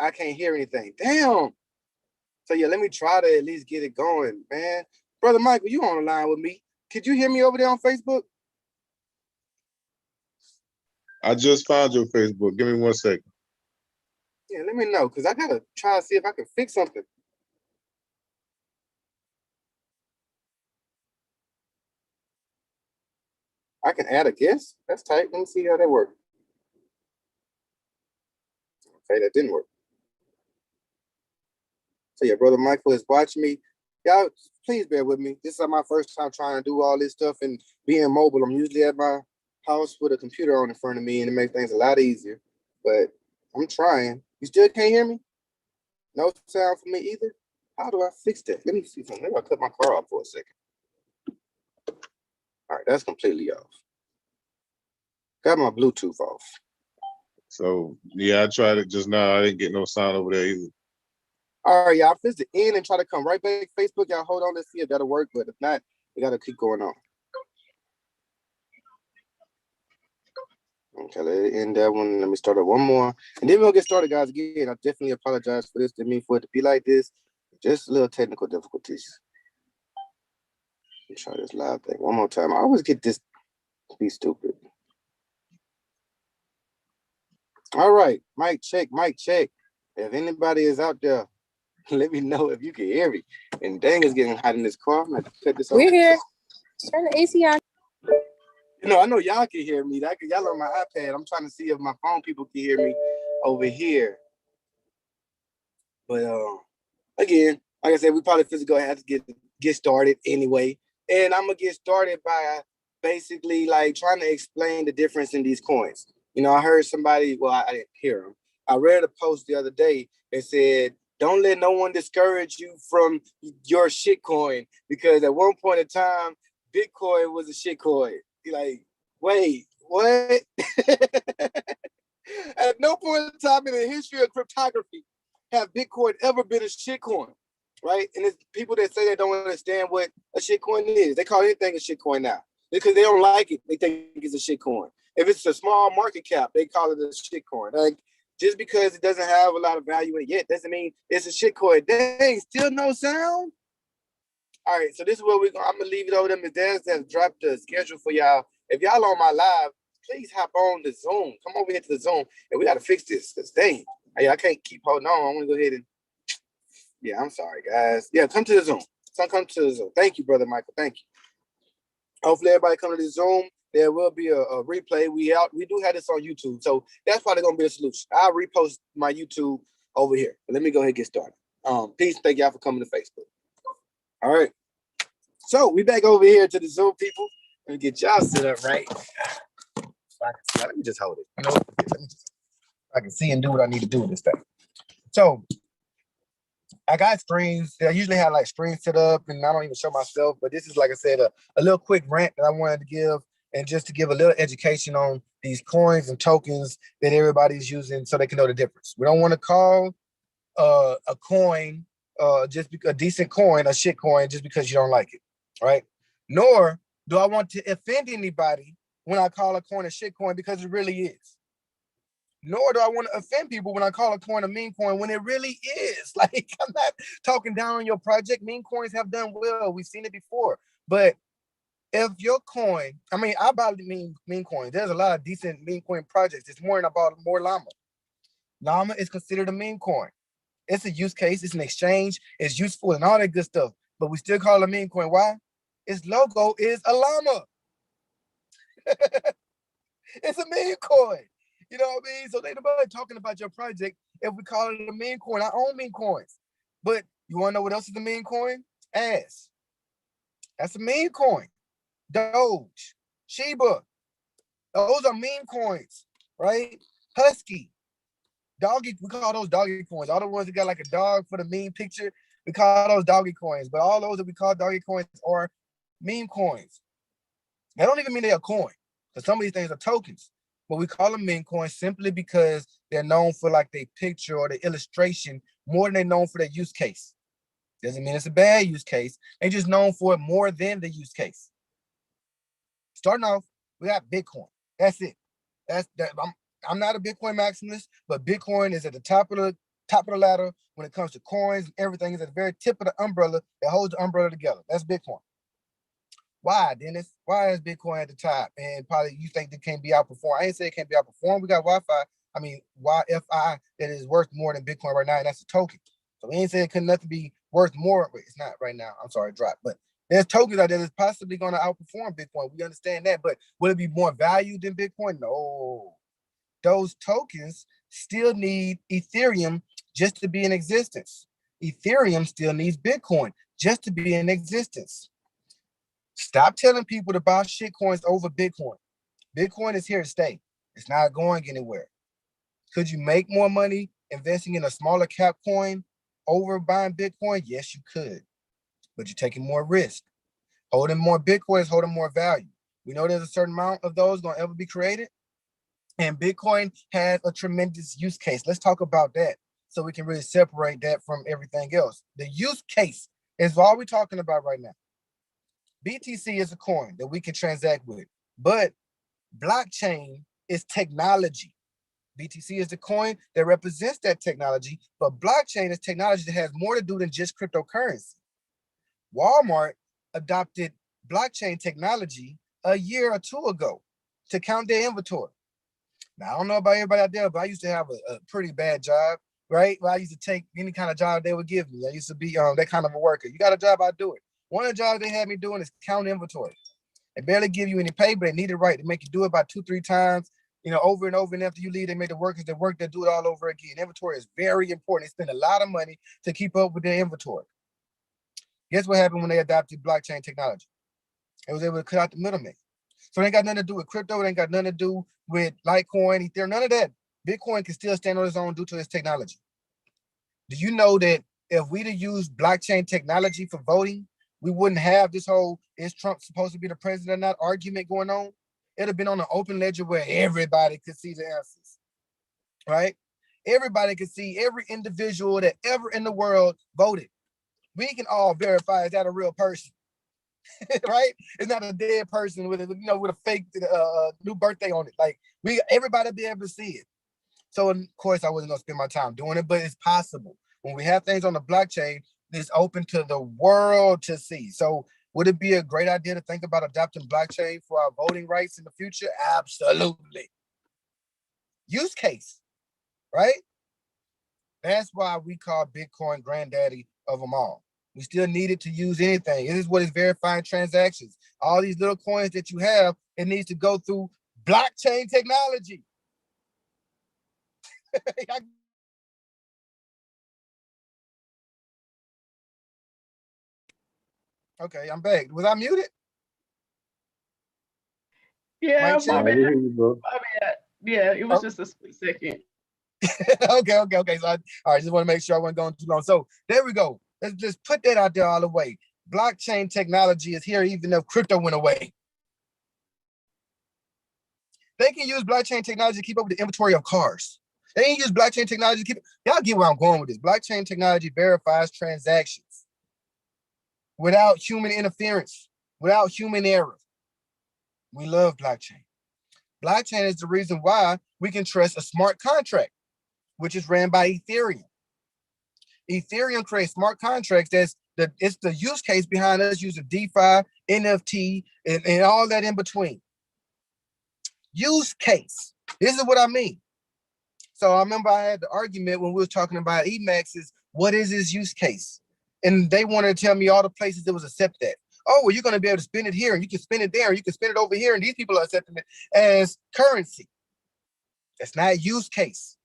I can't hear anything. Damn. So yeah, let me try to at least get it going, man. Brother Michael, you on the line with me. Could you hear me over there on Facebook? I just found your Facebook. Give me 1 second. Yeah, let me know, because I gotta try to see if I can fix something. I can add a guest. That's tight. Let me see how that works. Okay, that didn't work. So yeah, Brother Michael is watching me. Y'all, please bear with me. This is my first time trying to do all this stuff and being mobile. I'm usually at my house with a computer on in front of me, and it makes things a lot easier. But I'm trying. You still can't hear me? No sound for me either? How do I fix that? Let me see something. Maybe I'll cut my car off for a second. All right, that's completely off. Got my Bluetooth off. So yeah, I tried it just now. I didn't get no sound over there either. All right, y'all, fix it in and try to come right back. Facebook, y'all hold on, let's see if that'll work. But if not, we gotta keep going on. Okay, let it end that one. Let me start up one more. And then we'll get started, guys. Again, I definitely apologize for this. Didn't mean for it to be like this. Just a little technical difficulties. Let me try this live thing one more time. I always get this to be stupid. All right, mic check, mic check. If anybody is out there, let me know if you can hear me. And dang, it's getting hot in this car. I'm going to cut this off. We're here. Turn the AC on. You know, I know y'all can hear me. Y'all on my iPad. I'm trying to see if my phone people can hear me over here. But again, like I said, we probably physically have to get started anyway. And I'm gonna get started by basically like trying to explain the difference in these coins. You know, I heard somebody, well, I didn't hear them. I read a post the other day that said, don't let no one discourage you from your shitcoin, because at one point in time, Bitcoin was a shitcoin. You're like, wait, what? At no point in time in the history of cryptography have Bitcoin ever been a shitcoin, right? And it's people that say they don't understand what a shitcoin is. They call anything a shitcoin now because they don't like it. They think it's a shitcoin. If it's a small market cap, they call it a shitcoin. Like, just because it doesn't have a lot of value in it yet doesn't mean it's a shitcoin. Dang, still no sound? All right, so this is what I'm gonna leave it over there. Ms. Daz has dropped the schedule for y'all. If y'all on my live, please hop on the Zoom. Come over here to the Zoom, and we gotta fix this. Cause dang, I can't keep holding on. I'm gonna go ahead and yeah, I'm sorry, guys. Yeah, come to the Zoom. So come to the Zoom. Thank you, Brother Michael. Thank you. Hopefully everybody come to the Zoom. There will be a replay. We do have this on YouTube, so that's probably gonna be a solution. I'll repost my YouTube over here. But let me go ahead and get started. Peace. Thank y'all for coming to Facebook. All right. So we back over here to the Zoom, people. Let me get y'all set up right. Let me just hold it. You know, I can see and do what I need to do with this thing. So I got screens. I usually have like screens set up, and I don't even show myself. But this is, like I said, a little quick rant that I wanted to give, and just to give a little education on these coins and tokens that everybody's using, so they can know the difference. We don't want to call a coin just because a decent coin a shit coin just because you don't like it, right? Nor do I want to offend anybody when I call a coin a shit coin, because it really is. Nor do I want to offend people when I call a coin a meme coin when it really is. Like, I'm not talking down on your project. Meme coins have done well. We've seen it before. But if your coin, I mean, I bought meme coins. There's a lot of decent meme coin projects. It's more than I bought more llama. Llama is considered a meme coin. It's a use case. It's an exchange. It's useful and all that good stuff. But we still call it a meme coin. Why? Its logo is a llama. It's a meme coin. You know what I mean? So they nobody talking about your project if we call it a meme coin. I own meme coins. But you want to know what else is a meme coin? Ass. That's a meme coin. Doge. Shiba. Those are meme coins, right? Husky. Doggy, we call those doggy coins. All the ones that got like a dog for the meme picture, we call those doggy coins. But all those that we call doggy coins are meme coins. That don't even mean they're a coin. Because some of these things are tokens. But we call them meme coins simply because they're known for like their picture or the illustration more than they're known for their use case. Doesn't mean it's a bad use case. They're just known for it more than the use case. Starting off, we got Bitcoin. That's it. I'm not a Bitcoin maximalist, but Bitcoin is at the top of top of the ladder when it comes to coins and everything. Is at the very tip of the umbrella that holds the umbrella together. That's Bitcoin. Why, Dennis? Why is Bitcoin at the top? And probably you think it can't be outperformed. I ain't say it can't be outperformed. We got Wi-Fi. I mean, YFI that is worth more than Bitcoin right now, and that's a token. So we ain't saying it could nothing be worth more. Wait, it's not right now. I'm sorry, it dropped. But there's tokens out there that's possibly going to outperform Bitcoin. We understand that. But will it be more value than Bitcoin? No. Those tokens still need Ethereum just to be in existence. Ethereum still needs Bitcoin just to be in existence. Stop telling people to buy shitcoins over Bitcoin. Bitcoin is here to stay. It's not going anywhere. Could you make more money investing in a smaller cap coin over buying Bitcoin? Yes, you could, but you're taking more risk. Holding more Bitcoin is holding more value. We know there's a certain amount of those going to ever be created, and Bitcoin has a tremendous use case. Let's talk about that so we can really separate that from everything else. The use case is all we're talking about right now. BTC is a coin that we can transact with, but blockchain is technology. BTC is the coin that represents that technology, but blockchain is technology that has more to do than just cryptocurrency. Walmart adopted blockchain technology a year or two ago to count their inventory. Now, I don't know about everybody out there, but I used to have a pretty bad job, right? Well, I used to take any kind of job they would give me. I used to be that kind of a worker. You got a job, I do it. One of the jobs they had me doing is count inventory. They barely give you any pay, but they need it right. They make you do it about 2-3 times, over and over. And after you leave, they make the workers that work that do it all over again. Inventory is very important. They spend a lot of money to keep up with their inventory. Guess what happened when they adopted blockchain technology? It was able to cut out the middleman. So it ain't got nothing to do with crypto. It ain't got nothing to do with Litecoin, Ethereum, none of that. Bitcoin can still stand on its own due to its technology. Do you know that if we'd have used blockchain technology for voting, we wouldn't have this whole, is Trump supposed to be the president or not argument going on? It'd have been on an open ledger where everybody could see the answers, right? Everybody could see every individual that ever in the world voted. We can all verify, is that a real person? Right? It's not a dead person with a fake new birthday on it. Like everybody be able to see it. So of course I wasn't gonna spend my time doing it, but it's possible. When we have things on the blockchain, it's open to the world to see. So would it be a great idea to think about adopting blockchain for our voting rights in the future? Absolutely. Use case, right? That's why we call Bitcoin granddaddy of them all. We still need it to use anything. This is what is verifying transactions. All these little coins that you have, it needs to go through blockchain technology. Okay, I'm back. Was I muted? Yeah, Mic check. my bad. I hear you, bro. My bad. Yeah, it was just a split second. Okay. So all right, just want to make sure I wasn't going too long. So there we go. Let's just put that out there all the way. Blockchain technology is here even if crypto went away. They can use blockchain technology to keep up with the inventory of cars. They can use blockchain technology to keep, y'all get where I'm going with this. Blockchain technology verifies transactions without human interference, without human error. We love blockchain. Blockchain is the reason why we can trust a smart contract, which is ran by Ethereum. Ethereum creates smart contracts. It's the use case behind us using DeFi, NFT, and all that in between. Use case. This is what I mean. So I remember I had the argument when we were talking about Emax's, what is his use case? And they wanted to tell me all the places it was accepted at. Oh, well, you're going to be able to spend it here, and you can spend it there, and you can spend it over here, and these people are accepting it as currency. That's not use case.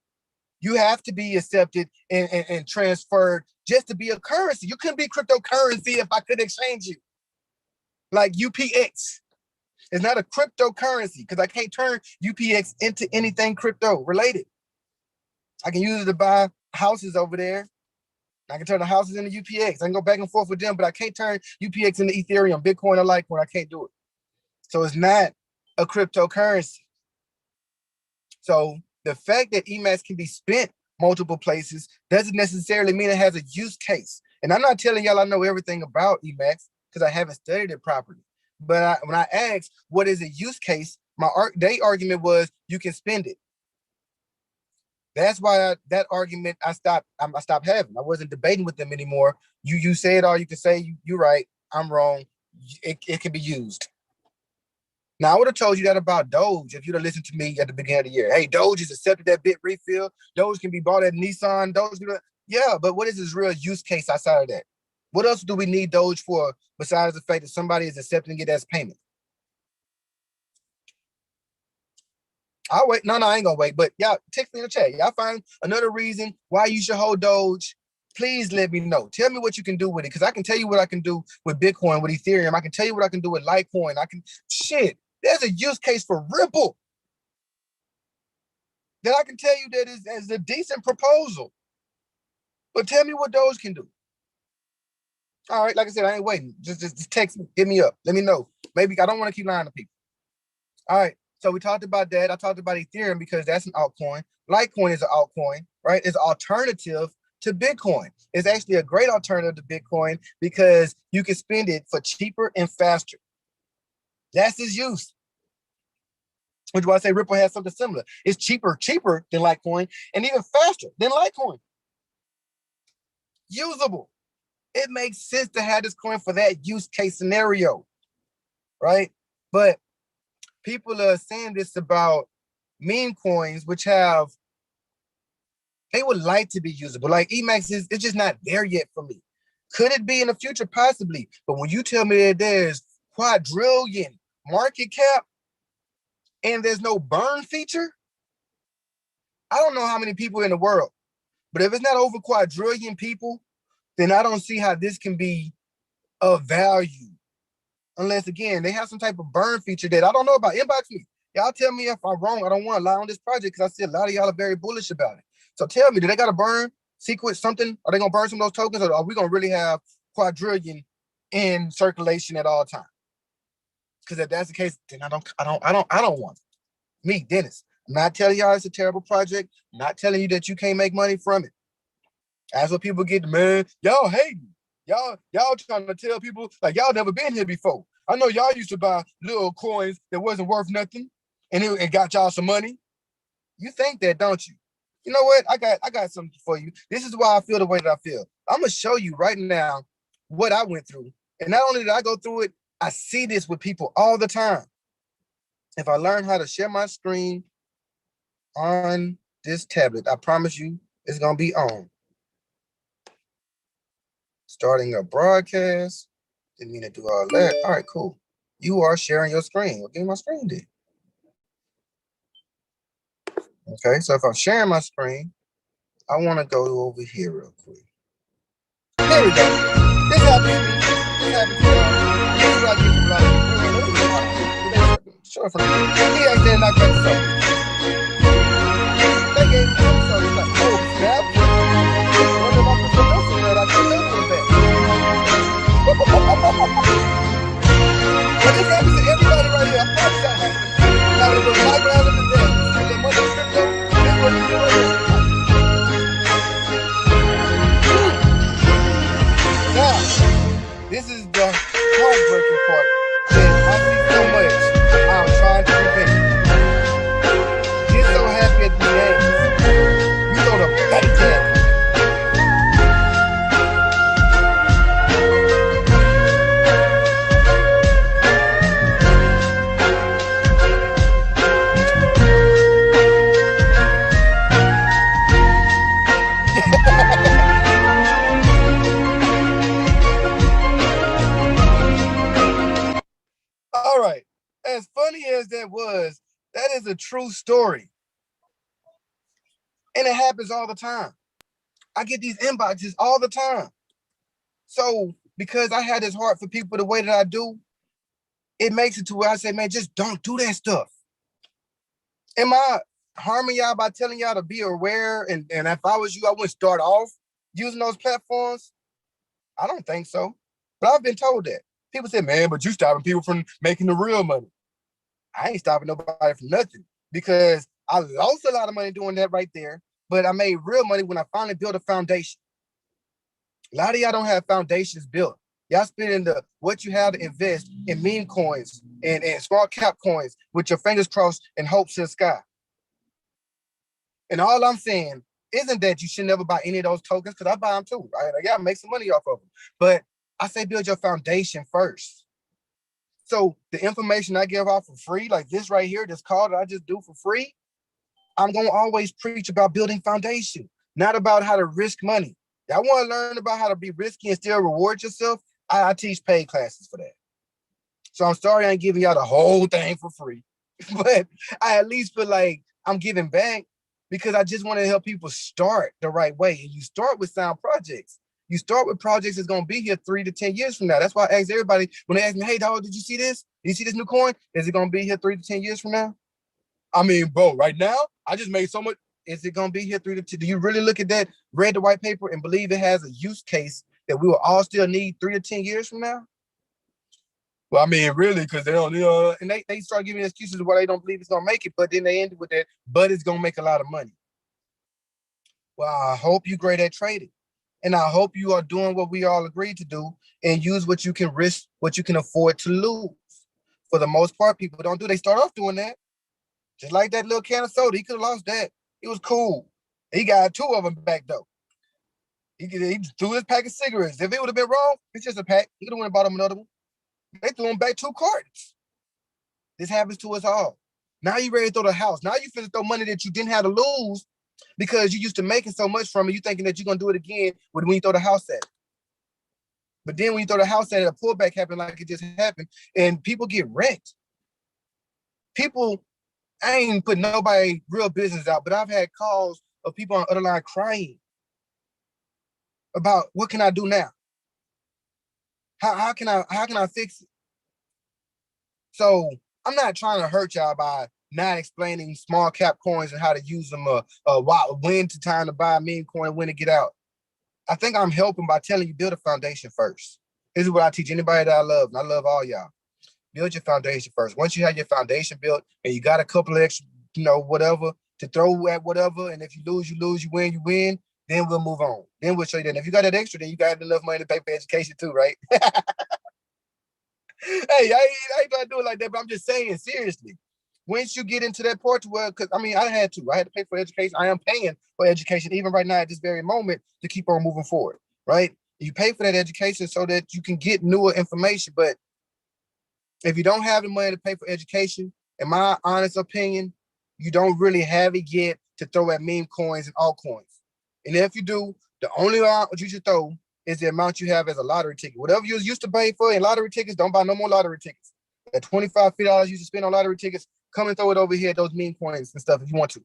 You have to be accepted and transferred just to be a currency. You couldn't be cryptocurrency if I could exchange you. Like UPX. It's not a cryptocurrency because I can't turn UPX into anything crypto related. I can use it to buy houses over there. I can turn the houses into UPX. I can go back and forth with them, but I can't turn UPX into Ethereum, Bitcoin, or Litecoin. I can't do it. So it's not a cryptocurrency. So the fact that Emax can be spent multiple places doesn't necessarily mean it has a use case. And I'm not telling y'all I know everything about Emax because I haven't studied it properly. But when I asked what is a use case, their argument was you can spend it. That's why that argument I stopped having. I wasn't debating with them anymore. You say it all you can say. You're right. I'm wrong. It can be used. Now, I would have told you that about Doge if you'd have listened to me at the beginning of the year. Hey, Doge has accepted that bit refill. Doge can be bought at Nissan. Doge, yeah, but what is his real use case outside of that? What else do we need Doge for besides the fact that somebody is accepting it as payment? I'll wait. No, I ain't gonna wait. But y'all text me in the chat. Y'all find another reason why you should hold Doge. Please let me know. Tell me what you can do with it, because I can tell you what I can do with Bitcoin, with Ethereum. I can tell you what I can do with Litecoin. There's a use case for Ripple that I can tell you that is a decent proposal. But tell me what Doge can do. All right, like I said, I ain't waiting. Just text me, hit me up, let me know. Maybe I don't want to keep lying to people. All right, so we talked about that. I talked about Ethereum because that's an altcoin. Litecoin is an altcoin, right? It's an alternative to Bitcoin. It's actually a great alternative to Bitcoin because you can spend it for cheaper and faster. That's its use. Which is why I say Ripple has something similar. It's cheaper than Litecoin and even faster than Litecoin. Usable. It makes sense to have this coin for that use case scenario, right? But people are saying this about meme coins, which they would like to be usable. Like Emacs it's just not there yet for me. Could it be in the future? Possibly. But when you tell me that there's quadrillion market cap and there's no burn feature, I don't know how many people in the world. But if it's not over quadrillion people, then I don't see how this can be of value. Unless, again, they have some type of burn feature that I don't know about. Inbox me. Y'all tell me if I'm wrong. I don't want to lie on this project because I see a lot of y'all are very bullish about it. So tell me, do they got to burn, sequence something? Are they going to burn some of those tokens, or are we going to really have quadrillion in circulation at all times? Because if that's the case, then I don't want it. Me, Dennis. I'm not telling y'all it's a terrible project. I'm not telling you that you can't make money from it. That's what people get, man. Y'all hating. Y'all trying to tell people like y'all never been here before. I know y'all used to buy little coins that wasn't worth nothing, and it got y'all some money. You think that, don't you? You know what? I got something for you. This is why I feel the way that I feel. I'm gonna show you right now what I went through, and not only did I go through it, I see this with people all the time. If I learn how to share my screen on this tablet, I promise you, it's gonna be on. Starting a broadcast. Didn't mean to do all that. All right, cool. You are sharing your screen. Well, give me my screen then. Okay, so if I'm sharing my screen, I want to go over here real quick. There we go. This happened. This happened to y'all. This is what I get from a lot of people. Sure for me. He ain't there not getting something. They gave me something. It's like, oh, snap. What if I put some else in there? I can't live with that. But this happens to everybody right here. I promise y'all. Now, if it's my ground in the day, with the money crypto, this is what you do right here. Now, this is the heartbreaking part that I see so much. I'm trying to prevent it. Get so happy at these games. You know the bank tag. All right. As funny as that was, that is a true story. And it happens all the time. I get these inboxes all the time. So because I had this heart for people the way that I do, it makes it to where I say, man, just don't do that stuff. Am I harming y'all by telling y'all to be aware? And if I was you, I wouldn't start off using those platforms? I don't think so. But I've been told that. People say, man, but you stopping people from making the real money. I ain't stopping nobody from nothing because I lost a lot of money doing that right there, but I made real money when I finally built a foundation. A lot of y'all don't have foundations built. Y'all spending what you have to invest in meme coins and small cap coins with your fingers crossed and hopes in the sky. And all I'm saying isn't that you should never buy any of those tokens, because I buy them too. Right? I gotta make some money off of them. But I say build your foundation first. So the information I give out for free, like this right here, this call that I just do for free, I'm gonna always preach about building foundation, not about how to risk money. Y'all want to learn about how to be risky and still reward yourself? I teach paid classes for that. So I'm sorry I ain't giving y'all the whole thing for free, but I at least feel like I'm giving back because I just want to help people start the right way. And you start with sound projects. You start with projects that's going to be here 3 to 10 years from now. That's why I ask everybody when they ask me, hey, dog, did you see this? Did you see this new coin? Is it going to be here 3 to 10 years from now? I mean, bro, right now, I just made so much. Is it going to be here 3 to 10? Do you really look at that, read the white paper, and believe it has a use case that we will all still need 3 to 10 years from now? Well, I mean, really, because they don't, and they start giving excuses why they don't believe it's going to make it, but then they end with that, but it's going to make a lot of money. Well, I hope you're great at trading. And I hope you are doing what we all agreed to do and use what you can risk, what you can afford to lose. For the most part, people don't do. They start off doing that. Just like that little can of soda. He could have lost that. It was cool. He got 2 of them back, though. He threw his pack of cigarettes. If it would have been wrong, it's just a pack. He could have went and bought him another one. They threw him back 2 cartons. This happens to us all. Now you ready to throw the house. Now you finna throw money that you didn't have to lose because you used to making so much from it, you thinking that you're going to do it again when you throw the house at it. But then when you throw the house at it, a pullback happened like it just happened, and people get wrecked. People, I ain't put nobody real business out, but I've had calls of people on the other line crying about what can I do now? How can I fix it? So I'm not trying to hurt y'all by not explaining small cap coins and how to use them, when to time to buy a meme coin, when to get out. I think I'm helping by telling you build a foundation first. This is what I teach anybody that I love, and I love all y'all. Build your foundation first. Once you have your foundation built and you got a couple of extra, whatever to throw at whatever, and if you lose, you lose, you win, then we'll move on. Then we'll show you that. And if you got that extra, then you got enough money to pay for education too, right? Hey, I ain't gonna do it like that, but I'm just saying, seriously. Once you get into that part where, because I mean, I had to pay for education. I am paying for education, even right now at this very moment, to keep on moving forward, right? You pay for that education so that you can get newer information. But if you don't have the money to pay for education, in my honest opinion, you don't really have it yet to throw at meme coins and altcoins. And if you do, the only amount you should throw is the amount you have as a lottery ticket. Whatever you used to pay for in lottery tickets, don't buy no more lottery tickets. That $25, $50 you used to spend on lottery tickets, come and throw it over here at those meme coins and stuff if you want to.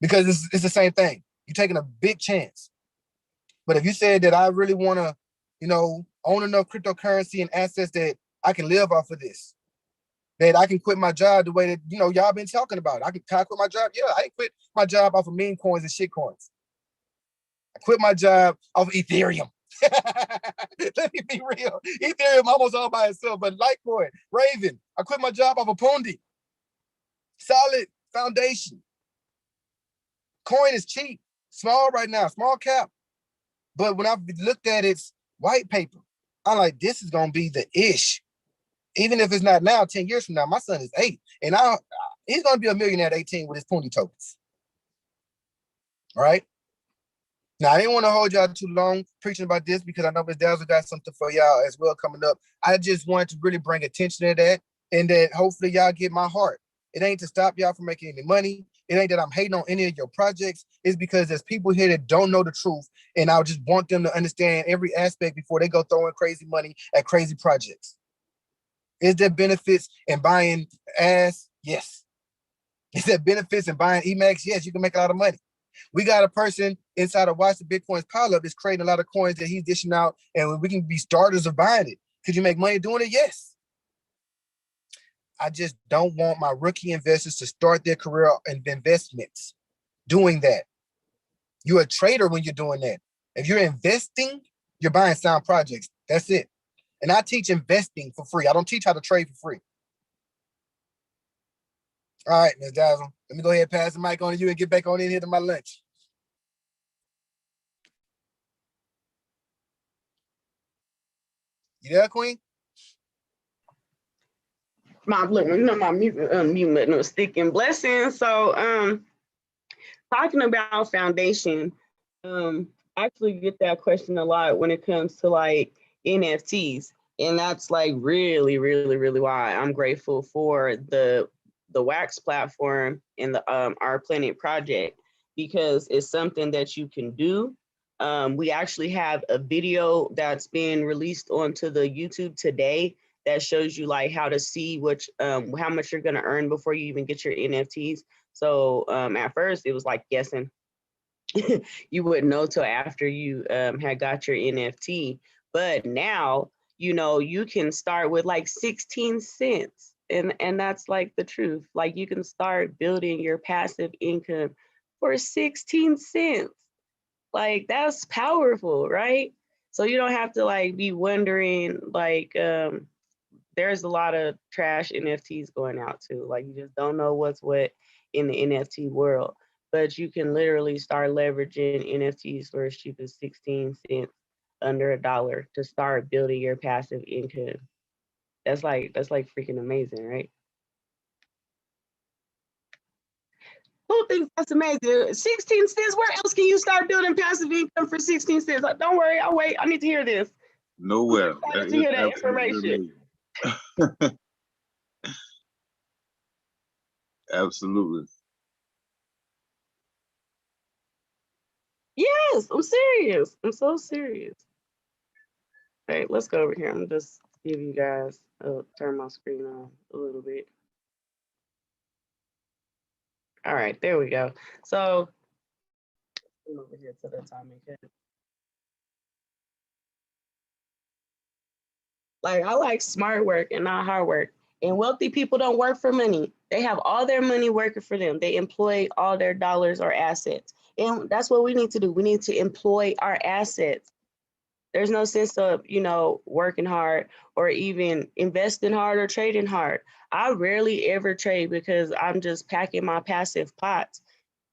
Because it's the same thing. You're taking a big chance. But if you said that I really want to, own enough cryptocurrency and assets that I can live off of this, that I can quit my job the way that, y'all been talking about. Can I quit my job? Yeah, I quit my job off of meme coins and shit coins. I quit my job off of Ethereum. Let me be real. Ethereum almost all by itself, but Litecoin, Raven, I quit my job off of Pundi. Solid foundation. Coin is cheap, small right now, small cap. But when I looked at its white paper, I'm like, this is gonna be the ish. Even if it's not now, 10 years from now, my son is 8, and he's gonna be a millionaire at 18 with his Pundi tokens. All right. Now, I didn't want to hold y'all too long preaching about this because I know Ms. Dazzle got something for y'all as well coming up. I just wanted to really bring attention to that, and that hopefully y'all get my heart. It ain't to stop y'all from making any money. It ain't that I'm hating on any of your projects. It's because there's people here that don't know the truth, and I just want them to understand every aspect before they go throwing crazy money at crazy projects. Is there benefits in buying ass? Yes. Is there benefits in buying Emacs? Yes, you can make a lot of money. We got a person inside of Watch the Bitcoins Pile Up that's creating a lot of coins that he's dishing out, and we can be starters of buying it. Could you make money doing it? Yes. I just don't want my rookie investors to start their career in investments doing that. You're a trader when you're doing that. If you're investing, you're buying sound projects. That's it. And I teach investing for free. I don't teach how to trade for free. All right, Ms. Dazzle, let me go ahead and pass the mic on to you and get back on in here to my lunch. You there, Queen? My mute button was sticking. Blessings. So talking about foundation, I actually get that question a lot when it comes to like NFTs. And that's like really, really, really why I'm grateful for the Wax platform and the Our Planet project, because it's something that you can do. We actually have a video that's been released onto the YouTube today that shows you like how to see which how much you're gonna earn before you even get your NFTs. So at first it was like guessing. You wouldn't know till after you had got your NFT. But now, you know, you can start with like 16 cents. And that's like the truth. Like you can start building your passive income for 16 cents. Like that's powerful, right? So you don't have to like be wondering like there's a lot of trash NFTs going out too. Like you just don't know what's what in the NFT world. But you can literally start leveraging NFTs for as cheap as 16 cents, under $1, to start building your passive income. That's like freaking amazing, right? Who thinks that's amazing? 16 cents, where else can you start building passive income for 16 cents? Like, don't worry, I'll wait. I need to hear this. Nowhere. To hear that information. Absolutely. Yes, I'm serious. I'm so serious. Hey, let's go over here. I'm just give you guys turn my screen on a little bit. All right, there we go. So come over here to the timing kit. Like I like smart work and not hard work. And wealthy people don't work for money. They have all their money working for them. They employ all their dollars or assets. And that's what we need to do. We need to employ our assets. There's no sense of, you know, working hard or even investing hard or trading hard. I rarely ever trade because I'm just packing my passive pots.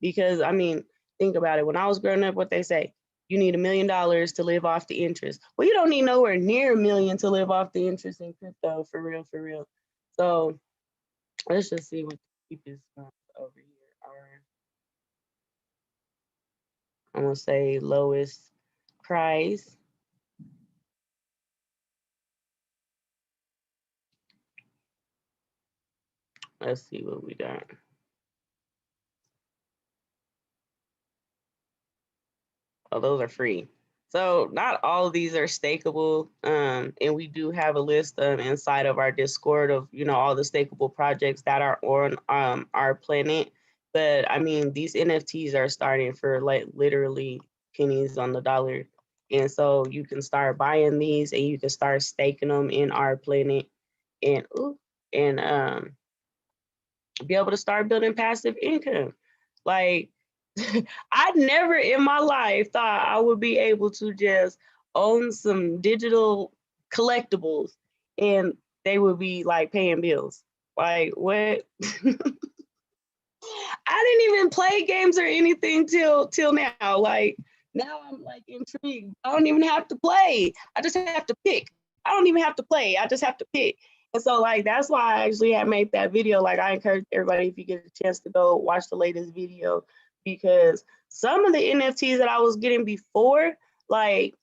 Because I mean, think about it. When I was growing up, what they say, you need $1 million to live off the interest. Well, you don't need nowhere near $1 million to live off the interest in crypto, for real, for real. So let's just see what the cheapest ones over here are. I'm gonna say lowest price. Let's see what we got. Oh, those are free. So not all of these are stakeable. And we do have a list inside of our Discord of, you know, all the stakeable projects that are on our planet. But I mean, these NFTs are starting for like literally pennies on the dollar. And so you can start buying these and you can start staking them in our planet and be able to start building passive income. Like I never in my life thought I would be able to just own some digital collectibles and they would be like paying bills. Like what? I didn't even play games or anything till now. Like now I'm like intrigued. I don't even have to play. I just have to pick. I don't even have to play. I just have to pick. And so like that's why I actually had made that video. Like I encourage everybody, if you get a chance, to go watch the latest video, because some of the NFTs that I was getting before, like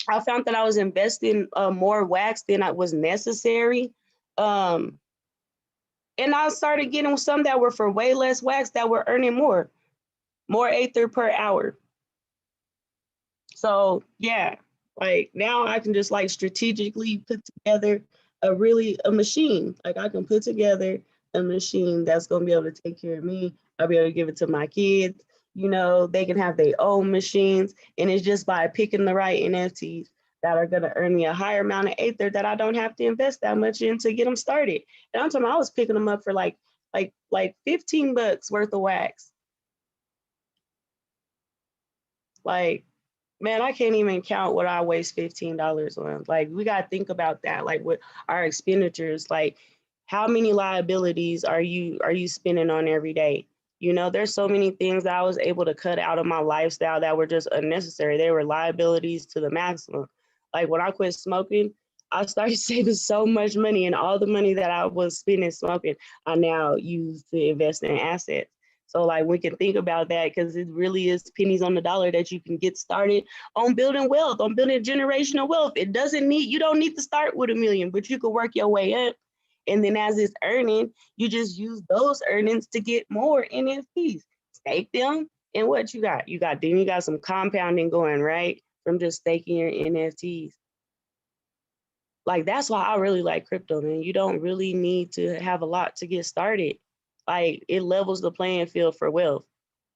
I found that I was investing more wax than I was necessary. And I started getting some that were for way less wax that were earning more Ether per hour. So yeah, like now I can just like strategically put together a machine. Like I can put together a machine that's gonna be able to take care of me. I'll be able to give it to my kids. You know, they can have their own machines, and it's just by picking the right NFTs that are gonna earn me a higher amount of Ether that I don't have to invest that much in to get them started. And I'm talking about I was picking them up for like $15 worth of wax. Like, man, I can't even count what I waste $15 on. Like, we got to think about that. Like, with our expenditures, like, how many liabilities are you spending on every day? You know, there's so many things that I was able to cut out of my lifestyle that were just unnecessary. They were liabilities to the maximum. Like, when I quit smoking, I started saving so much money, and all the money that I was spending smoking, I now use to invest in assets. So like we can think about that because it really is pennies on the dollar that you can get started on building wealth, on building generational wealth. You don't need to start with $1 million, but you can work your way up. And then as it's earning, you just use those earnings to get more NFTs, stake them. And what you got? You got some compounding going, right? From just staking your NFTs. Like, that's why I really like crypto, man. You don't really need to have a lot to get started. Like, it levels the playing field for wealth.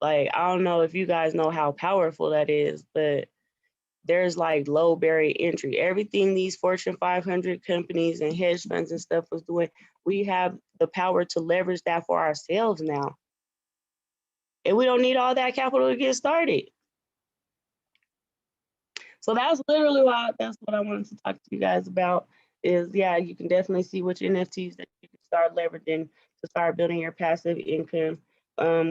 Like, I don't know if you guys know how powerful that is, but there's like low barrier entry. Everything these Fortune 500 companies and hedge funds and stuff was doing, we have the power to leverage that for ourselves now. And we don't need all that capital to get started. So that's literally that's what I wanted to talk to you guys about is, yeah, you can definitely see which NFTs that you can start leveraging to start building your passive income.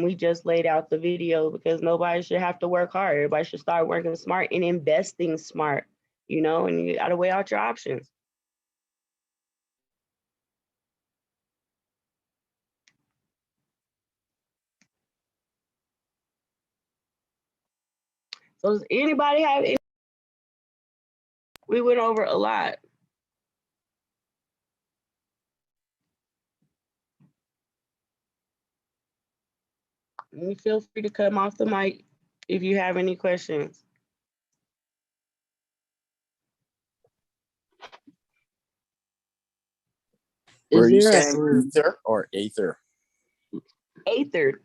We just laid out the video because nobody should have to work hard. Everybody should start working smart and investing smart, you know, and you got to weigh out your options. So does anybody have any? We went over a lot. And feel free to come off the mic if you have any questions. Were you saying Ether or Aether? Aether.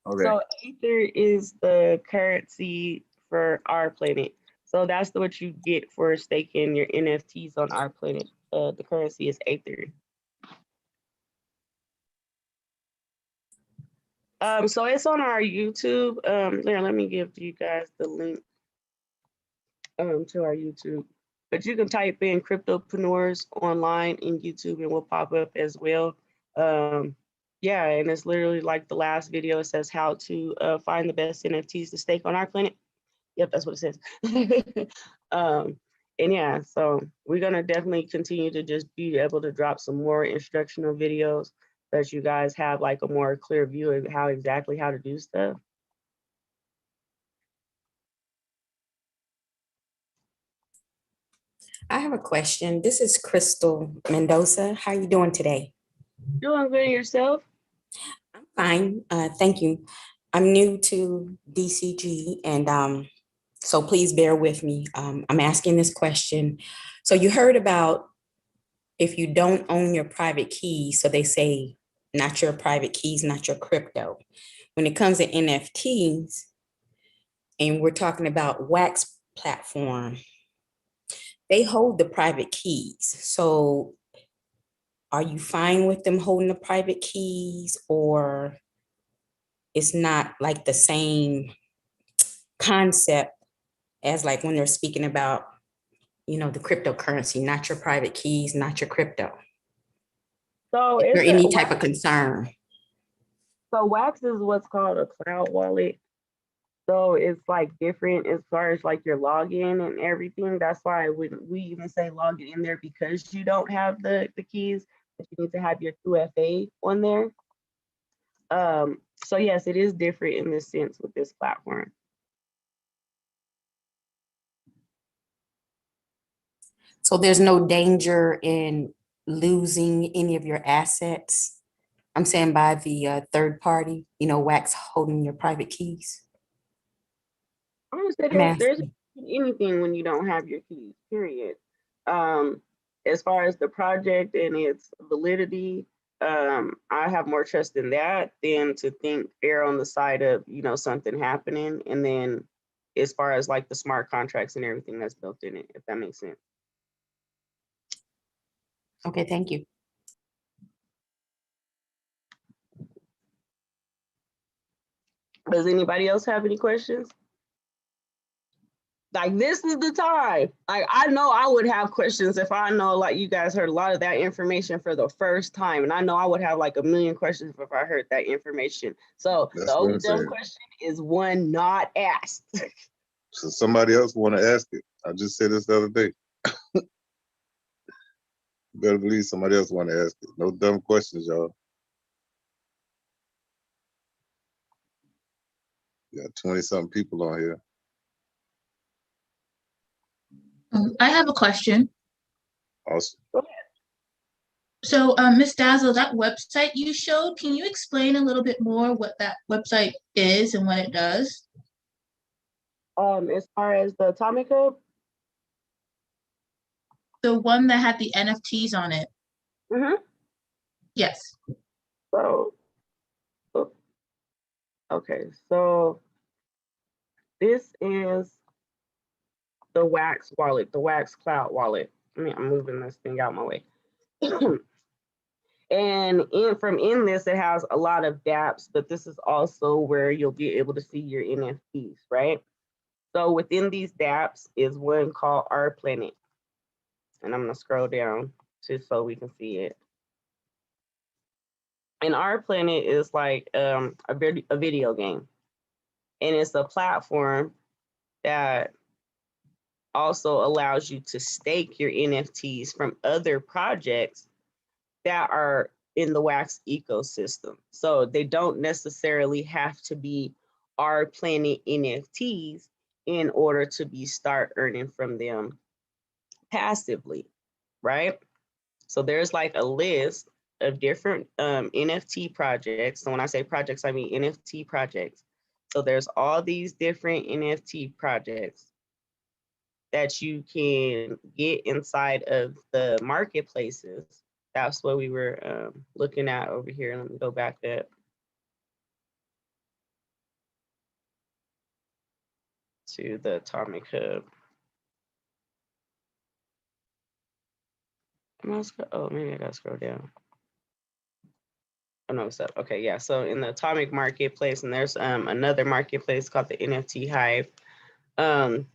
Okay. So Aether is the currency for our planet. So that's what you get for staking your NFTs on our planet. The currency is Aether. So it's on our YouTube. There, let me give you guys the link to our YouTube. But you can type in CryptoPreneurs online in YouTube and will pop up as well. Yeah, and it's literally like the last video. It says how to find the best NFTs to stake on our planet. Yep, that's what it says. And yeah, so we're gonna definitely continue to just be able to drop some more instructional videos that you guys have like a more clear view of how to do stuff. I have a question. This is Crystal Mendoza. How are you doing today? Doing good yourself? I'm fine. Thank you. I'm new to DCG, and so please bear with me. I'm asking this question. So you heard about if you don't own your private keys, so they say not your private keys, not your crypto. When it comes to NFTs, and we're talking about Wax platform, they hold the private keys. So are you fine with them holding the private keys, or it's not like the same concept as like when they're speaking about, you know, the cryptocurrency, not your private keys, not your crypto? So Is there it's any type of concern? So Wax is what's called a cloud wallet. So it's like different as far as like your login and everything. That's why we even say log in there, because you don't have the keys, but you need to have your 2FA on there. So yes, it is different in this sense with this platform. So there's no danger in losing any of your assets? I'm saying by the third party, you know, Wax holding your private keys. I would say there's anything when you don't have your keys, period. As far as the project and its validity, I have more trust in that than to think err on the side of, you know, something happening. And then as far as like the smart contracts and everything that's built in it, if that makes sense. Okay, thank you. Does anybody else have any questions? Like, this is the time. Like, I know I would have questions if I know, like, you guys heard a lot of that information for the first time. And I know I would have like a million questions if I heard that information. So That's the what only I'm dumb saying. question is one not asked. So somebody else want to ask it. I just said this the other day. You better believe somebody else want to ask it. No dumb questions, y'all. Got 20-something people on here. I have a question. Awesome. So, Ms. Dazzle, that website you showed, can you explain a little bit more what that website is and what it does? As far as the Atomic Hub, The one that had the NFTs on it. mm-hmm. Yes. So, okay, so this is the Wax wallet, the Wax Cloud wallet. I'm moving this thing out my way. And in this, it has a lot of dApps, but this is also where you'll be able to see your NFTs, right? So within these dApps is one called Our Planet. And I'm gonna scroll down just so we can see it. And Our Planet is like a video game. And it's a platform that also allows you to stake your NFTs from other projects that are in the Wax ecosystem. So they don't necessarily have to be Our Planet NFTs in order to start earning from them passively, right? So there's like a list of different NFT projects. So when I say projects, I mean NFT projects. So there's all these different NFT projects that you can get inside of the marketplaces. That's what we were looking at over here. Let me go back up to the Atomic Hub. Oh, maybe I gotta scroll down. Oh no, it's up. Okay, yeah. So in the Atomic Marketplace, and there's another marketplace called the NFT Hive. And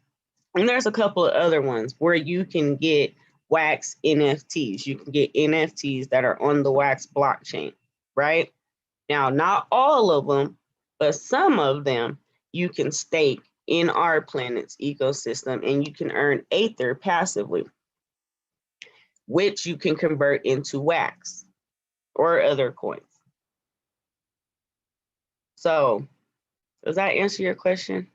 there's a couple of other ones where you can get Wax NFTs. You can get NFTs that are on the Wax blockchain, right? Now, not all of them, but some of them you can stake in Our Planet's ecosystem, and you can earn Aether passively, which you can convert into Wax or other coins. So, does that answer your question?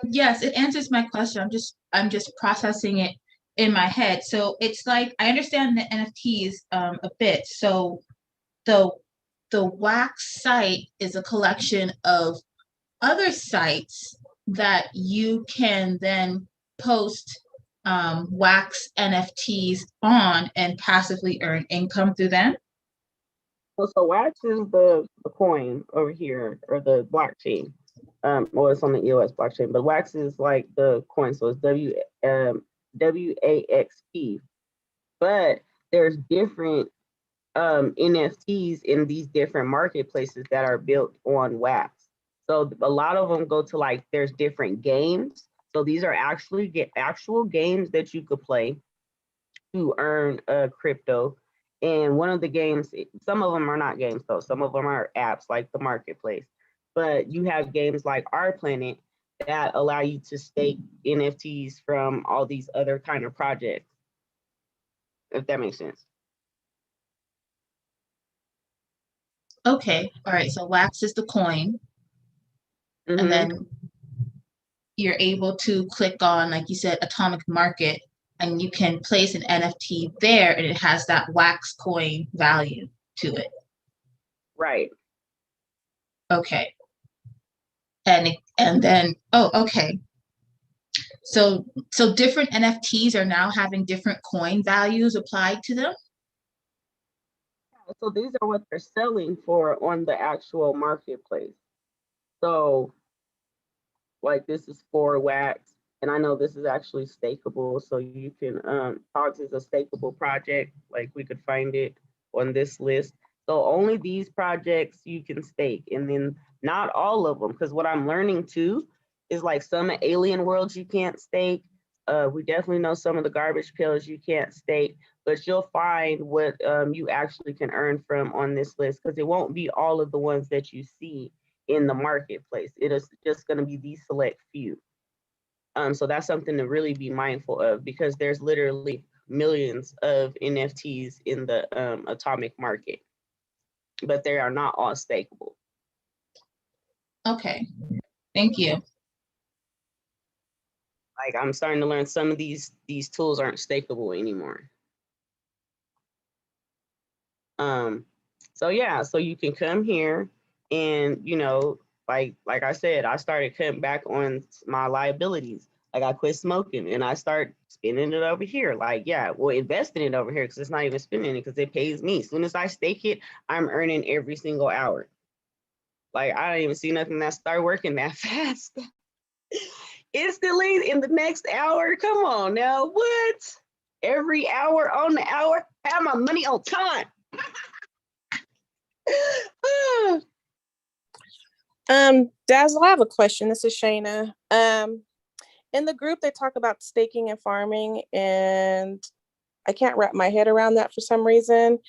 Yes, it answers my question. I'm just processing it in my head. So it's like I understand the NFTs a bit. So the Wax site is a collection of other sites that you can then post Wax NFTs on and passively earn income through them. So Wax is the coin over here, or the blockchain. Well, it's on the EOS blockchain, but Wax is like the coin, so it's WAXP. But there's different NFTs in these different marketplaces that are built on Wax. So a lot of them go to like, there's different games. So these are actually actual games that you could play to earn crypto. And one of the games, some of them are not games though, some of them are apps like the marketplace. But you have games like Our Planet that allow you to stake NFTs from all these other kind of projects, if that makes sense. Okay, all right, so Wax is the coin. Mm-hmm. And then you're able to click on, like you said, Atomic Market, and you can place an NFT there, and it has that Wax coin value to it. Right. Okay. And then, oh, okay. So different NFTs are now having different coin values applied to them? So these are what they're selling for on the actual marketplace. So like this is for Wax, and I know this is actually stakeable. So you can, Hogs is a stakeable project, like we could find it on this list. So only these projects you can stake, and then not all of them, because what I'm learning too is like some alien worlds you can't stake. We definitely know some of the garbage pills you can't stake, but you'll find what you actually can earn from on this list, because it won't be all of the ones that you see in the marketplace. It is just going to be these select few. So that's something to really be mindful of, because there's literally millions of NFTs in the atomic market, but they are not all stakeable. Okay, thank you. Like I'm starting to learn some of these tools aren't stakeable anymore. So yeah, so you can come here and, you know, like I said, I started cutting back on my liabilities. Like I quit smoking and I start spending it over here. Like, yeah, well, investing it over here because it's not even spending it because it pays me. As soon as I stake it, I'm earning every single hour. Like I don't even see nothing that start working that fast. Instantly in the next hour. Come on now, what? Every hour on the hour, have my money on time. Dazzle, I have a question. This is Shayna. In the group, they talk about staking and farming, and I can't wrap my head around that for some reason.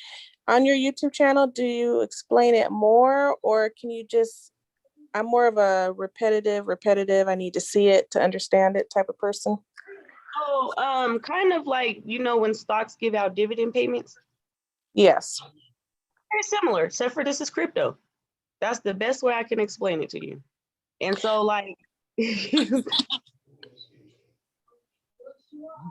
On your YouTube channel, do you explain it more, or can you just, I'm more of a repetitive, I need to see it to understand it type of person? Oh, kind of like, you know, when stocks give out dividend payments, Yes. very similar, except for this is crypto. That's the best way I can explain it to you. And so like,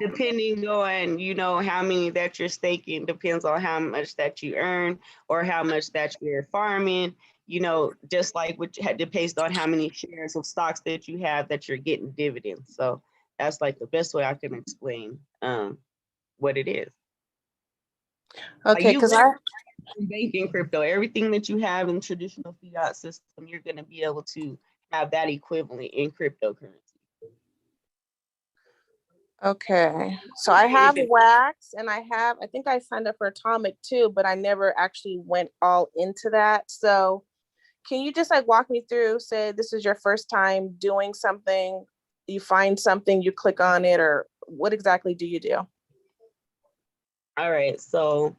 depending on, you know, how many that you're staking, depends on how much that you earn or how much that you're farming, you know, just like what depends on how many shares of stocks that you have that you're getting dividends. So that's like the best way I can explain what it is. Okay, because I banking crypto, everything that you have in traditional fiat system, you're going to be able to have that equivalent in cryptocurrency. Okay, so I have Wax and I think I signed up for Atomic too, but I never actually went all into that. So can you just like walk me through, say this is your first time doing something, you find something, you click on it, or what exactly do you do? All right, so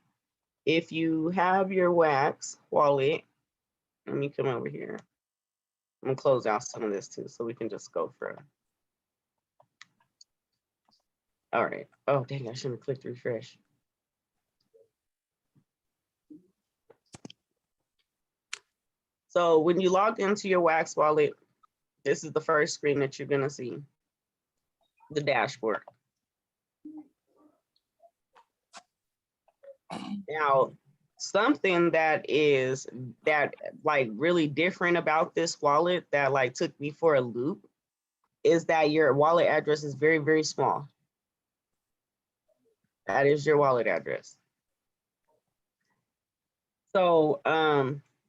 if you have your Wax wallet, let me come over here. I'm gonna close out some of this too, so we can just go for. All right. Oh, dang, I should have clicked refresh. So when you log into your Wax wallet, this is the first screen that you're gonna see, the dashboard. Now, something that like really different about this wallet that like took me for a loop is that your wallet address is very, very small. That is your wallet address. So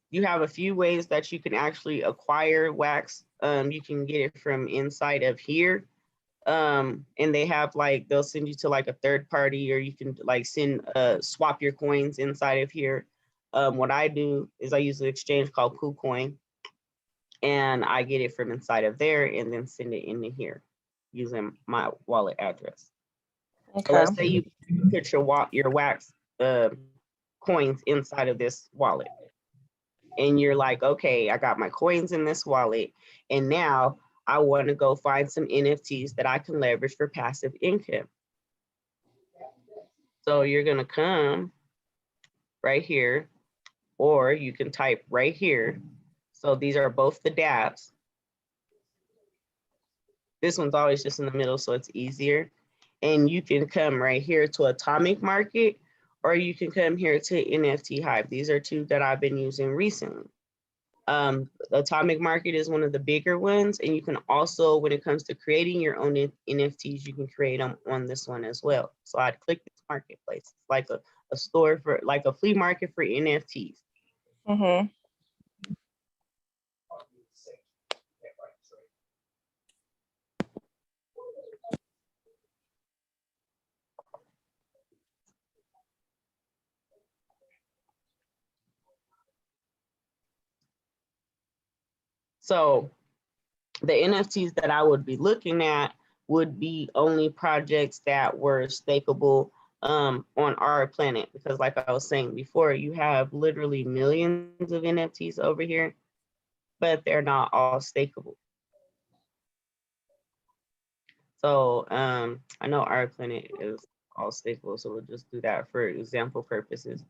you have a few ways that you can actually acquire Wax. You can get it from inside of here. And they have like, they'll send you to like a third party, or you can like swap your coins inside of here. What I do is I use an exchange called poohcoin, and I get it from inside of there and then send it into here using my wallet address. Okay. So let's say you put your Wax coins inside of this wallet, and you're like, okay, I got my coins in this wallet, and now I want to go find some NFTs that I can leverage for passive income. So you're going to come right here, or you can type right here. So these are both the dApps. This one's always just in the middle, so it's easier. And you can come right here to Atomic Market, or you can come here to NFT Hive. These are two that I've been using recently. Atomic Market is one of the bigger ones, and you can also, when it comes to creating your own NFTs, you can create them on this one as well. So I'd click this marketplace. It's like a store for, like a flea market for NFTs. Mm-hmm. So the NFTs that I would be looking at would be only projects that were stakeable on our planet, because like I was saying before, you have literally millions of NFTs over here, but they're not all stakeable. So I know our planet is all stakeable, so we'll just do that for example purposes.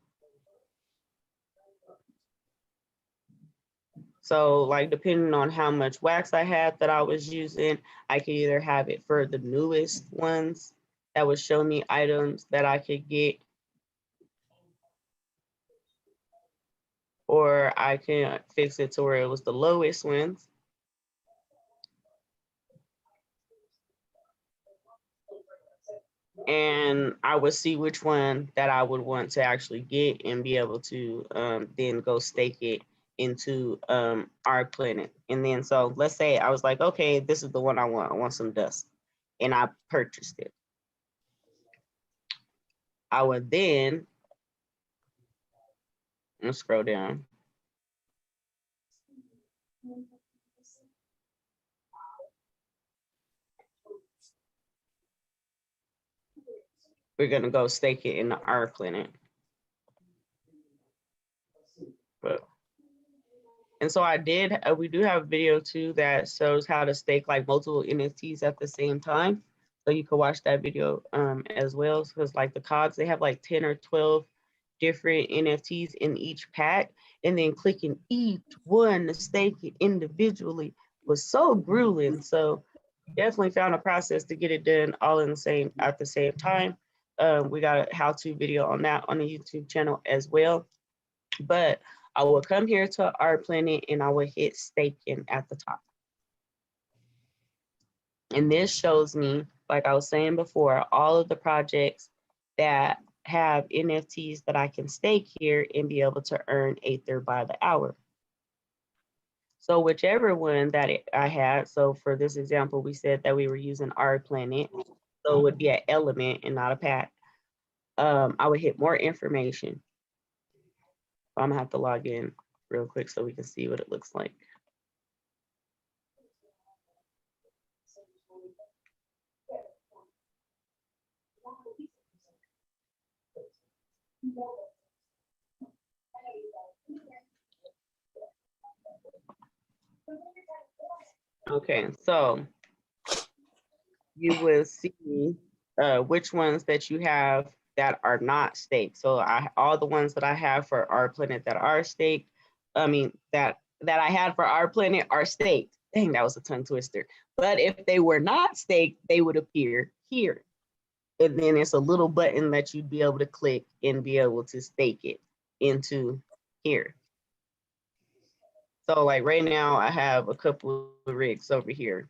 So like depending on how much wax I had that I was using, I could either have it for the newest ones that would show me items that I could get, or I can fix it to where it was the lowest ones. And I would see which one that I would want to actually get and be able to then go stake it into our planet. And then, so let's say I was like, okay, this is the one I want some dust. And I purchased it. I would then, let's scroll down. We're gonna go stake it in our planet. And so we do have a video too that shows how to stake like multiple NFTs at the same time. So you can watch that video as well. Because like the COGs, they have like 10 or 12 different NFTs in each pack. And then clicking each one to stake it individually was so grueling. So definitely found a process to get it done all at the same time. We got a how-to video on that on the YouTube channel as well. But I will come here to our planet and I will hit staking at the top. And this shows me, like I was saying before, all of the projects that have NFTs that I can stake here and be able to earn Aether by the hour. So whichever one that I had, so for this example, we said that we were using our planet, so it would be an element and not a pack. I would hit more information. I'm gonna have to log in real quick so we can see what it looks like. Okay, so you will see which ones that you have that are not staked. So all the ones that I have for our planet that are staked, that I had for our planet are staked. Dang, that was a tongue twister. But if they were not staked, they would appear here. And then it's a little button that you'd be able to click and be able to stake it into here. So like right now I have a couple of rigs over here.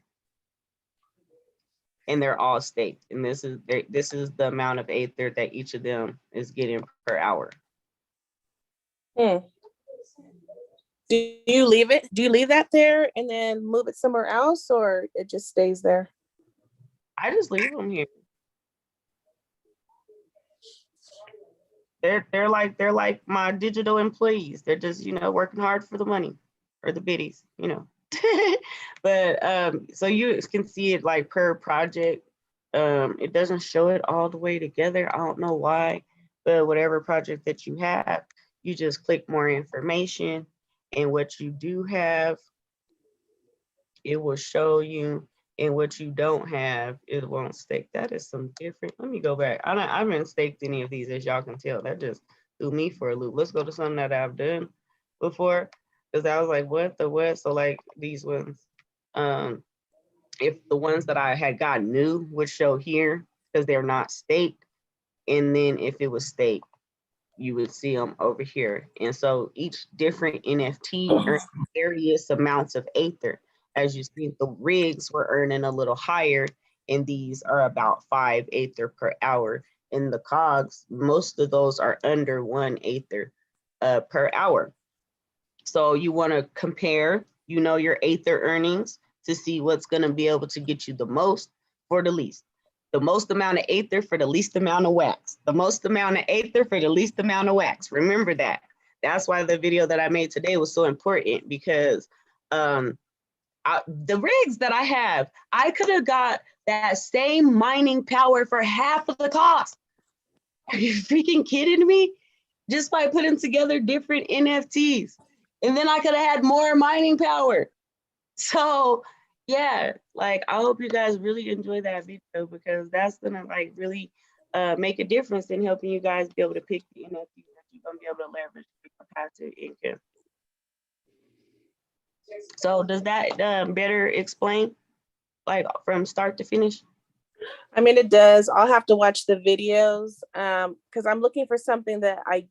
And they're all staked. And this is the amount of Aether that each of them is getting per hour. Do you leave it? Do you leave that there and then move it somewhere else, or it just stays there? I just leave them here. They're like my digital employees. They're just, working hard for the money or the biddies, But so you can see it like per project. It doesn't show it all the way together. I don't know why, but whatever project that you have, you just click more information, and what you do have, it will show you, and what you don't have, it won't stake. That is some different. Let me go back. I haven't staked any of these, as y'all can tell. That just threw me for a loop. Let's go to something that I've done before, because I was like, what the what? So like these ones, if the ones that I had got new would show here because they're not staked, and then if it was staked, you would see them over here. And so each different NFT earns various amounts of Aether. As you see, the rigs were earning a little higher, and these are about 5 Aether per hour. And the COGs, most of those are under 1 Aether per hour. So you want to compare, your Aether earnings to see what's going to be able to get you the most for the least. The most amount of Aether for the least amount of wax. The most amount of Aether for the least amount of wax. Remember that. That's why the video that I made today was so important, because the rigs that I have, I could have got that same mining power for half of the cost. Are you freaking kidding me? Just by putting together different NFTs. And then I could have had more mining power. So yeah, like I hope you guys really enjoy that video, because that's gonna like really make a difference in helping you guys be able to pick the NFTs that you're gonna be able to leverage for passive income. So does that better explain, like from start to finish? I mean, it does. I'll have to watch the videos because I'm looking for something that I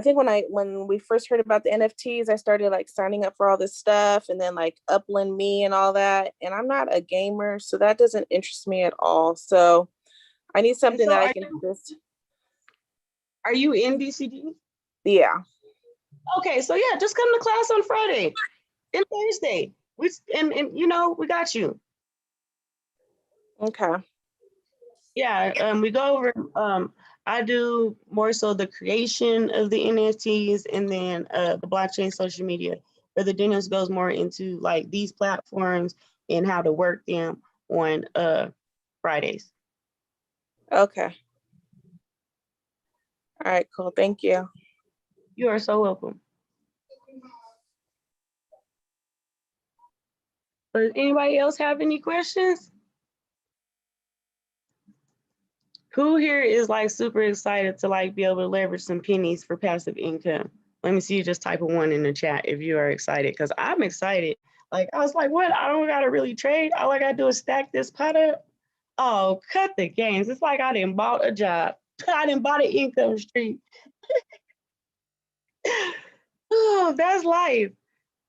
think when we first heard about the NFTs, I started like signing up for all this stuff and then like Upland Me and all that. And I'm not a gamer, so that doesn't interest me at all. So I need something that I can just. Are you in BCG? Yeah. Okay, so yeah, just come to class on Friday and Thursday. And you know, we got you. Okay. Yeah, we go over, I do more so the creation of the NFTs and then the blockchain social media. Where the Dennis goes more into like these platforms and how to work them on Fridays. Okay. All right, cool. Thank you. You are so welcome. Does anybody else have any questions? Who here is like super excited to like be able to leverage some pennies for passive income? Let me see you just type a 1 in the chat if you are excited, because I'm excited. Like I was like, what? I don't gotta really trade. All I gotta do is stack this pot up. Oh, cut the games. It's like I didn't bought a job. I didn't bought an income stream. Oh, that's life.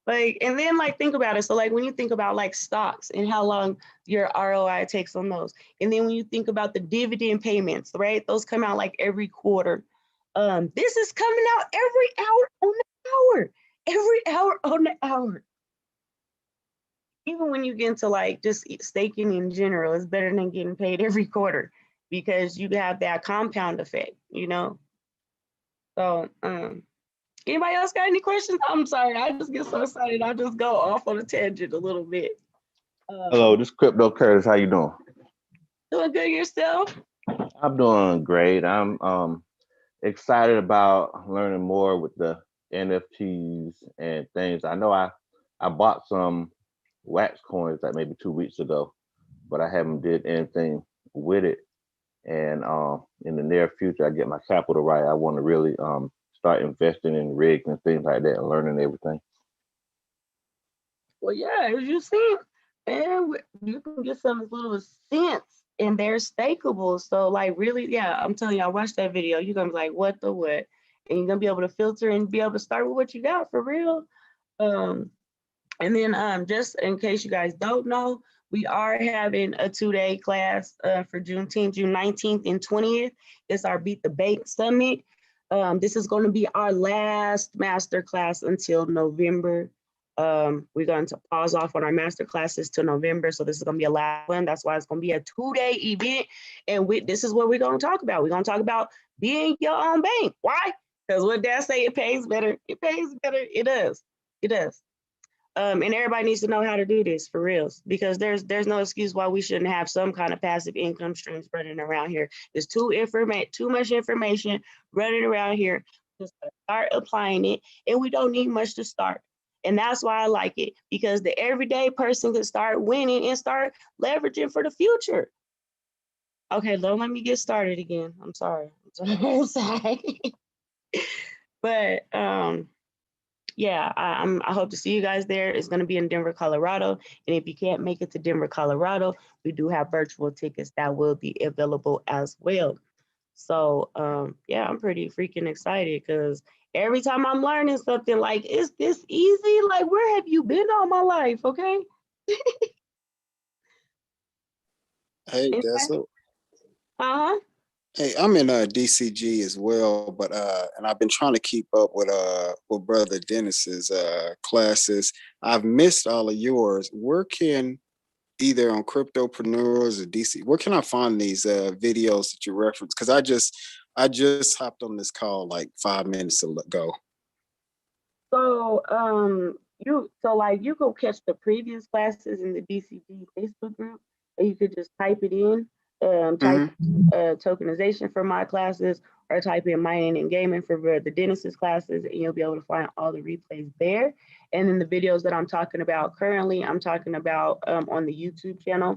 Like, and then like think about it. So like when you think about like stocks and how long your ROI takes on those, and then when you think about the dividend payments, right? Those come out like every quarter. This is coming out every hour on the hour, every hour on the hour. Even when you get into like just staking in general, it's better than getting paid every quarter because you have that compound effect, you know? So, anybody else got any questions? I'm sorry, I just get so excited. I just go off on a tangent a little bit. Hello, this is Crypto Curtis. How you doing? Doing good yourself? I'm doing great. I'm excited about learning more with the NFTs and things. I know I bought some wax coins like maybe 2 weeks ago, but I haven't did anything with it. And in the near future, I get my capital right. I want to really start investing in rigs and things like that and learning everything. Well, yeah, as you see, man, you can get some as little as cents and they're stakeable. So like really, yeah, I'm telling you, I watched that video. You're gonna be like, what the what? And you're gonna be able to filter and be able to start with what you got for real. And then just in case you guys don't know, we are having a 2-day class for Juneteenth, June 19th and 20th. It's our Beat the Bank Summit. This is going to be our last master class until November. We're going to pause off on our master classes till November. So this is going to be a last one. That's why it's going to be a 2-day event. And this is what we're going to talk about. We're going to talk about being your own bank. Why? Because what Dad say, it pays better. It pays better. It does. It does. And everybody needs to know how to do this for reals, because there's no excuse why we shouldn't have some kind of passive income streams running around here. There's too much information running around here. Just start applying it, and we don't need much to start. And that's why I like it, because the everyday person can start winning and start leveraging for the future. Okay, don't let me get started again. I'm sorry. I'm sorry. But yeah, I hope to see you guys there. It's going to be in Denver, Colorado. And if you can't make it to Denver, Colorado, we do have virtual tickets that will be available as well. So yeah, I'm pretty freaking excited because every time I'm learning something like, is this easy? Like, where have you been all my life? Okay. Hey, that's it. Uh-huh. Hey, I'm in DCG as well, but and I've been trying to keep up with Brother Dennis's classes. I've missed all of yours. Where can either on CryptoPreneurs or DC, where can I find these videos that you reference? Because I just hopped on this call like 5 minutes ago. So you go catch the previous classes in the DCG Facebook group, and you could just type it in, type tokenization for my classes, or type in mining and gaming for the Dennis's classes, and you'll be able to find all the replays there. And then the videos that I'm talking about currently, I'm talking about on the YouTube channel.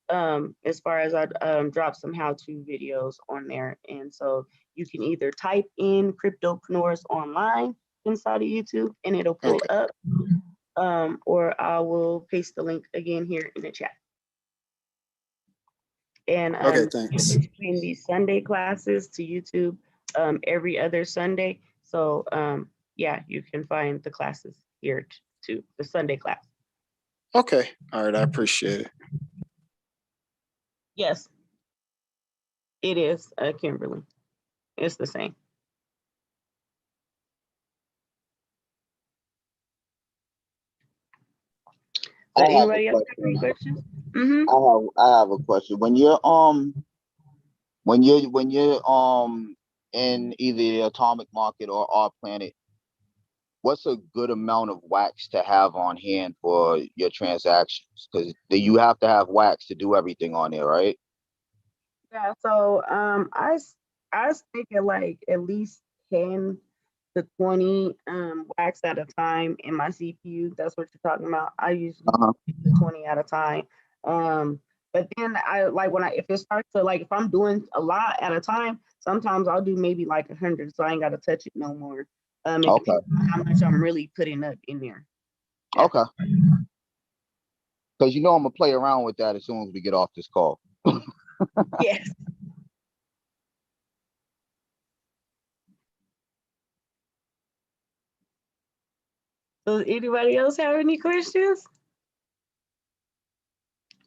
As far as I drop some how-to videos on there, and so you can either type in CryptoPreneurs Online inside of YouTube and it'll pull up, or I will paste the link again here in the chat. And Okay, thanks. between these Sunday classes to YouTube every other Sunday. So yeah, you can find the classes here too, the Sunday class. Okay, all right, I appreciate it. Yes, it is, Kimberly. It's the same. I So have a anybody else have any question. questions? Mm-hmm. I have a question. When you're in either the atomic market or our planet, what's a good amount of wax to have on hand for your transactions? Because you have to have wax to do everything on there, right? Yeah, so I stick at like at least 10 to 20 wax at a time in my CPU. That's what you're talking about. I usually do 20 at a time. But then I like if it starts to like if I'm doing a lot at a time, sometimes I'll do maybe like 100, so I ain't gotta touch it no more. It depends on how much I'm really putting up in there. Yeah. Okay. Because I'm gonna play around with that as soon as we get off this call. Yes. Does anybody else have any questions?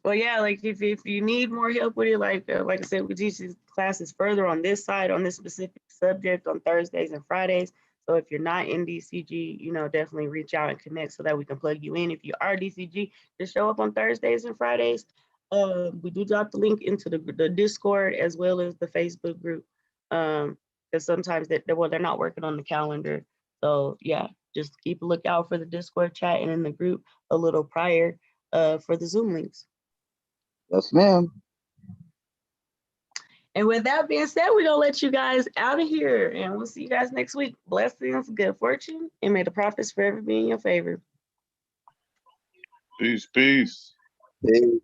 Well, yeah, like if you need more help with it, like I said, we teach these classes further on this side, on this specific subject on Thursdays and Fridays. So if you're not in DCG, definitely reach out and connect so that we can plug you in. If you are DCG, just show up on Thursdays and Fridays. We do drop the link into the Discord as well as the Facebook group. Because sometimes they're not working on the calendar. So yeah, just keep a lookout for the Discord chat and in the group a little prior for the Zoom links. Yes, ma'am. And with that being said, we're gonna let you guys out of here, and we'll see you guys next week. Blessings, good fortune, and may the profits forever be in your favor. Peace, peace. Peace.